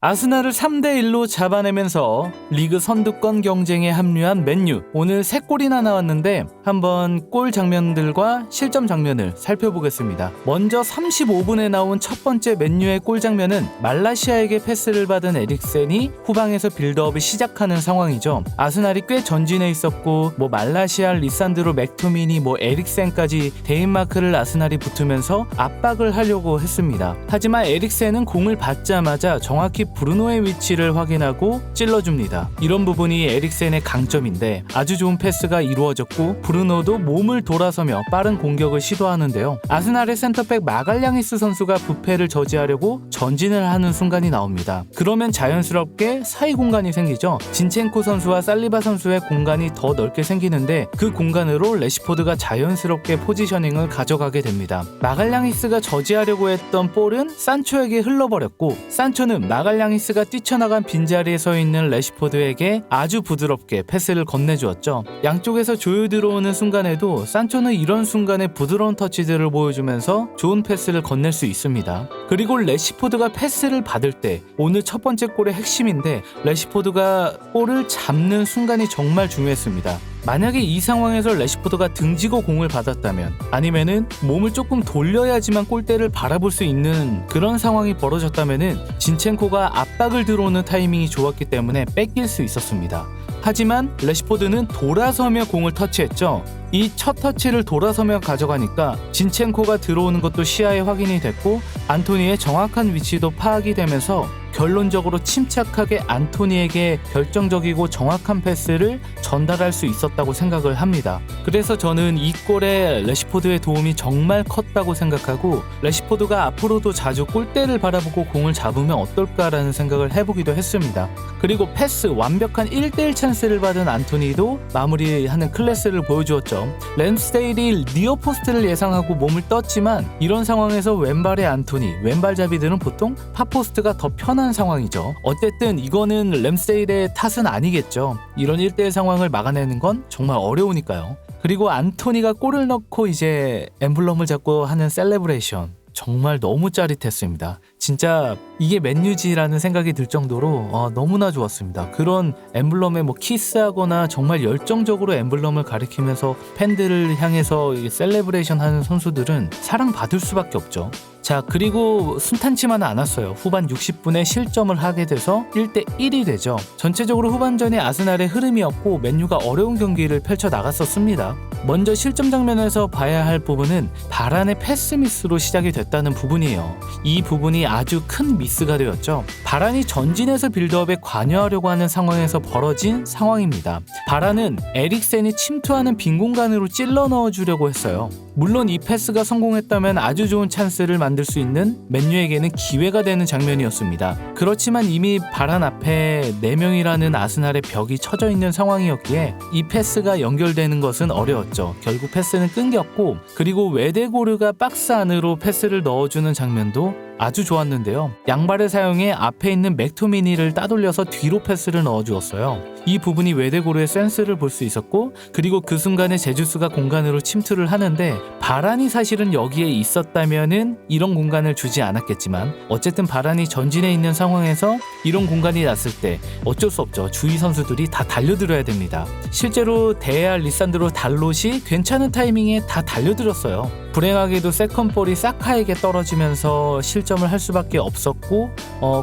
아스날을 3대1로 잡아내면서 리그 선두권 경쟁에 합류한 맨유. 오늘 3골이나 나왔는데 한번 골 장면들과 실점 장면을 살펴보겠습니다. 먼저 35분에 나온 첫 번째 맨유의 골 장면은 말라시아에게 패스를 받은 에릭센이 후방에서 빌드업을 시작하는 상황이죠. 아스날이 꽤 전진해 있었고 말라시아, 리산드로, 맥토미니, 에릭센까지 데인마크를 아스날이 붙으면서 압박을 하려고 했습니다. 하지만 에릭센은 공을 받자마자 정확히 브루노의 위치를 확인하고 찔러줍니다. 이런 부분이 에릭센의 강점인데 아주 좋은 패스가 이루어졌고 브루노도 몸을 돌아서며 빠른 공격을 시도하는데요. 아스날의 센터백 마갈량이스 선수가 부패를 저지하려고 전진을 하는 순간이 나옵니다. 그러면 자연스럽게 사이 공간이 생기죠. 진첸코 선수와 살리바 선수의 공간이 더 넓게 생기는데 그 공간으로 레시포드가 자연스럽게 포지셔닝을 가져가게 됩니다. 마갈량이스가 저지하려고 했던 볼은 산초에게 흘러버렸고 산초는 마갈량이스가 뛰쳐나간 빈자리에 서 있는 레시포드에게 아주 부드럽게 패스를 건네주었죠. 양쪽에서 조여 들어오는 순간에도 산초는 이런 순간에 부드러운 터치들을 보여주면서 좋은 패스를 건넬 수 있습니다. 그리고 레시포드가 패스를 받을 때 오늘 첫 번째 골의 핵심인데 레시포드가 볼을 잡는 순간이 정말 중요했습니다. 만약에 이 상황에서 레시포드가 등지고 공을 받았다면 아니면은 몸을 조금 돌려야지만 골대를 바라볼 수 있는 그런 상황이 벌어졌다면은 진첸코가 압박을 들어오는 타이밍이 좋았기 때문에 뺏길 수 있었습니다. 하지만 레시포드는 돌아서며 공을 터치했죠. 이 첫 터치를 돌아서며 가져가니까 진첸코가 들어오는 것도 시야에 확인이 됐고 안토니의 정확한 위치도 파악이 되면서 결론적으로 침착하게 안토니에게 결정적이고 정확한 패스를 전달할 수 있었다고 생각을 합니다. 그래서 저는 이 골에 레시포드의 도움이 정말 컸다고 생각하고 레시포드가 앞으로도 자주 골대를 바라보고 공을 잡으면 어떨까라는 생각을 해보기도 했습니다. 그리고 패스, 완벽한 1대1 찬스를 받은 안토니도 마무리하는 클래스를 보여주었죠. 램스데일이 리어 포스트를 예상하고 몸을 떴지만 이런 상황에서 왼발의 안토니, 왼발잡이들은 보통 팝포스트가 더 편한 상황이죠. 어쨌든 이거는 램스데일의 탓은 아니겠죠. 이런 1대1 상황을 막아내는 건 정말 어려우니까요. 그리고 안토니가 골을 넣고 이제 엠블럼을 잡고 하는 셀레브레이션 정말 너무 짜릿했습니다. 진짜 이게 맨유지라는 생각이 들 정도로 너무나 좋았습니다. 그런 엠블럼에 키스하거나 정말 열정적으로 엠블럼을 가리키면서 팬들을 향해서 셀레브레이션 하는 선수들은 사랑받을 수밖에 없죠. 자, 그리고 순탄치만은 않았어요. 후반 60분에 실점을 하게 돼서 1대1이 되죠. 전체적으로 후반전이 아스날의 흐름이었고 맨유가 어려운 경기를 펼쳐 나갔었습니다. 먼저 실점 장면에서 봐야 할 부분은 바란의 패스 미스로 시작이 됐다는 부분이에요. 이 부분이 아주 큰 미스가 되었죠. 바란이 전진해서 빌드업에 관여하려고 하는 상황에서 벌어진 상황입니다. 바란은 에릭센이 침투하는 빈 공간으로 찔러 넣어주려고 했어요. 물론 이 패스가 성공했다면 아주 좋은 찬스를 만들 수 있는 맨유에게는 기회가 되는 장면이었습니다. 그렇지만 이미 바란 앞에 4명이라는 아스날의 벽이 쳐져 있는 상황이었기에 이 패스가 연결되는 것은 어려웠죠. 결국 패스는 끊겼고 그리고 웨데고르가 박스 안으로 패스를 넣어주는 장면도 아주 좋았는데요. 양발을 사용해 앞에 있는 맥토미니를 따돌려서 뒤로 패스를 넣어주었어요. 이 부분이 웨데고르의 센스를 볼 수 있었고 그리고 그 순간에 제주스가 공간으로 침투를 하는데 바란이 사실은 여기에 있었다면은 이런 공간을 주지 않았겠지만 어쨌든 바란이 전진해 있는 상황에서 이런 공간이 났을 때 어쩔 수 없죠. 주위 선수들이 다 달려들어야 됩니다. 실제로 데아, 리산드로, 달롯이 괜찮은 타이밍에 다 달려들었어요. 불행하게도 세컨볼이 사카에게 떨어지면서 실점을 할 수밖에 없었고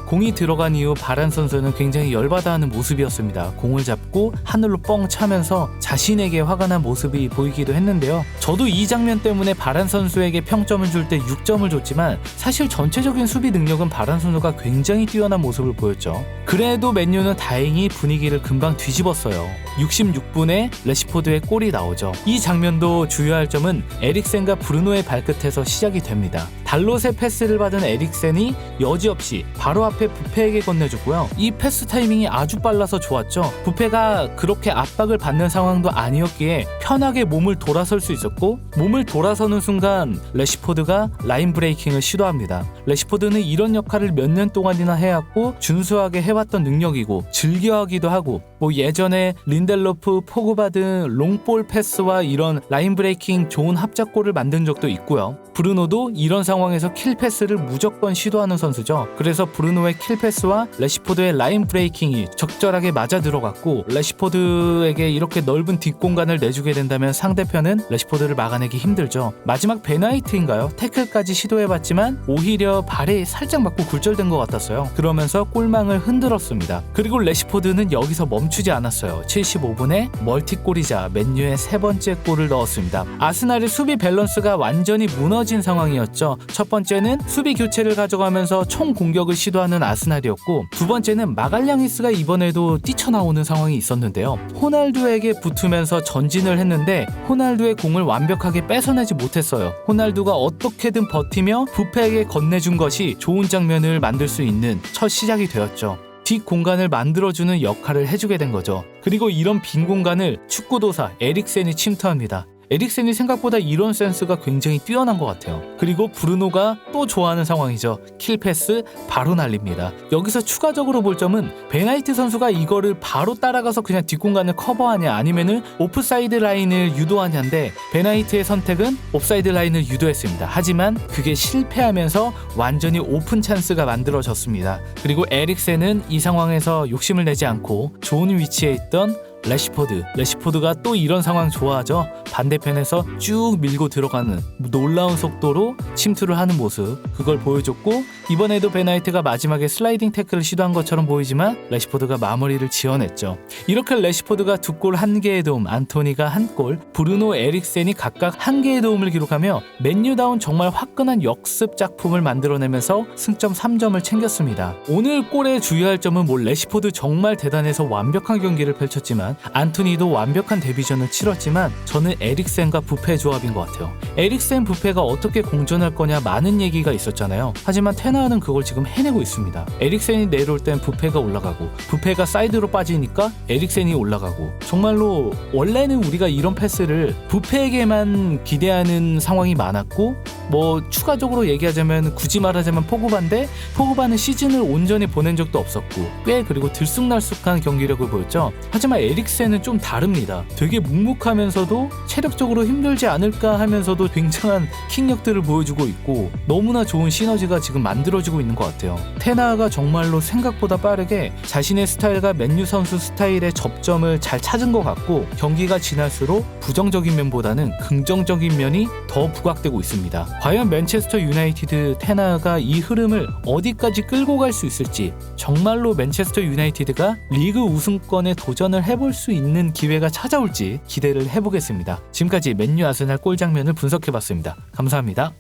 공이 들어간 이후 바란 선수는 굉장히 열받아하는 모습이었습니다. 공을 잡고 하늘로 뻥 차면서 자신에게 화가 난 모습이 보이기도 했는데요. 저도 이 장면 때문에 바란 선수에게 평점을 줄 때 6점을 줬지만 사실 전체적인 수비 능력은 바란 선수가 굉장히 뛰어난 모습을 보였죠. 그래도 맨유는 다행히 분위기를 금방 뒤집었어요. 66분에 레시포드의 골이 나오죠. 이 장면도 주의할 점은 에릭센과 브루노의 발끝에서 시작이 됩니다. 달롯의 패스를 받은 에릭센이 여지없이 바로 앞에 부페에게 건네줬고요. 이 패스 타이밍이 아주 빨라서 좋았죠. 부페가 그렇게 압박을 받는 상황도 아니었기에 편하게 몸을 돌아설 수 있었고 몸을 돌아서는 순간 레시포드가 라인 브레이킹을 시도합니다. 레시포드는 이런 역할을 몇 년 동안이나 해왔고 준수하게 해왔던 능력이고 즐겨하기도 하고 예전에 린델로프, 포그바 등 롱볼 패스와 이런 라인 브레이킹 좋은 합작골을 만든 적도 있고요. 브루노도 이런 상황 상황에서 킬패스를 무조건 시도하는 선수죠. 그래서 브루노의 킬패스와 레시포드의 라인 브레이킹이 적절하게 맞아 들어갔고, 레시포드에게 이렇게 넓은 뒷공간을 내주게 된다면 상대편은 레시포드를 막아내기 힘들죠. 마지막 베나이트인가요? 태클까지 시도해봤지만 오히려 발에 살짝 맞고 굴절된 것 같았어요. 그러면서 골망을 흔들었습니다. 그리고 레시포드는 여기서 멈추지 않았어요. 75분에 멀티골이자 맨유의 세 번째 골을 넣었습니다. 아스날의 수비 밸런스가 완전히 무너진 상황이었죠. 첫 번째는 수비 교체를 가져가면서 총 공격을 시도하는 아스날이었고, 두 번째는 마갈량이스가 이번에도 뛰쳐나오는 상황이 있었는데요. 호날두에게 붙으면서 전진을 했는데 호날두의 공을 완벽하게 뺏어내지 못했어요. 호날두가 어떻게든 버티며 부페에게 건네준 것이 좋은 장면을 만들 수 있는 첫 시작이 되었죠. 뒷 공간을 만들어주는 역할을 해주게 된 거죠. 그리고 이런 빈 공간을 축구도사 에릭센이 침투합니다. 에릭센이 생각보다 이런 센스가 굉장히 뛰어난 것 같아요. 그리고 브루노가 또 좋아하는 상황이죠. 킬패스 바로 날립니다. 여기서 추가적으로 볼 점은 베나이트 선수가 이거를 바로 따라가서 그냥 뒷공간을 커버하냐 아니면은 오프사이드 라인을 유도하냐인데, 베나이트의 선택은 옵사이드 라인을 유도했습니다. 하지만 그게 실패하면서 완전히 오픈 찬스가 만들어졌습니다. 그리고 에릭센은 이 상황에서 욕심을 내지 않고 좋은 위치에 있던 레시포드가 또 이런 상황 좋아하죠. 반대편에서 쭉 밀고 들어가는 놀라운 속도로 침투를 하는 모습, 그걸 보여줬고, 이번에도 베나이트가 마지막에 슬라이딩 태클을 시도한 것처럼 보이지만 레시포드가 마무리를 지어냈죠. 이렇게 레시포드가 2골 1개의 도움, 안토니가 1골, 브루노, 에릭센이 각각 1개의 도움을 기록하며 맨유다운 정말 화끈한 역습 작품을 만들어내면서 승점 3점을 챙겼습니다. 오늘 골에 주의할 점은 레시포드 정말 대단해서 완벽한 경기를 펼쳤지만, 안토니도 완벽한 데뷔전을 치렀지만 저는 에릭센과 부페의 조합인 것 같아요. 에릭센, 부페가 어떻게 공존할 거냐 많은 얘기가 있었잖아요. 하지만 테나는 그걸 지금 해내고 있습니다. 에릭센이 내려올 땐 부페가 올라가고, 부페가 사이드로 빠지니까 에릭센이 올라가고, 정말로 원래는 우리가 이런 패스를 부페에게만 기대하는 상황이 많았고, 추가적으로 얘기하자면 굳이 말하자면 포그바는 시즌을 온전히 보낸 적도 없었고 그리고 들쑥날쑥한 경기력을 보였죠. 하지만 에릭센은 좀 다릅니다. 되게 묵묵하면서도 체력적으로 힘들지 않을까 하면서도 굉장한 킥력들을 보여주고 있고, 너무나 좋은 시너지가 지금 만들어지고 있는 것 같아요. 테나가 정말로 생각보다 빠르게 자신의 스타일과 맨유 선수 스타일의 접점을 잘 찾은 것 같고, 경기가 지날수록 부정적인 면보다는 긍정적인 면이 더 부각되고 있습니다. 과연 맨체스터 유나이티드 테나가 이 흐름을 어디까지 끌고 갈 수 있을지, 정말로 맨체스터 유나이티드가 리그 우승권에 도전을 해볼 수 있는 기회가 찾아올지 기대를 해보겠습니다. 지금까지 맨유 아스날 골 장면을 분석해봤습니다. 감사합니다.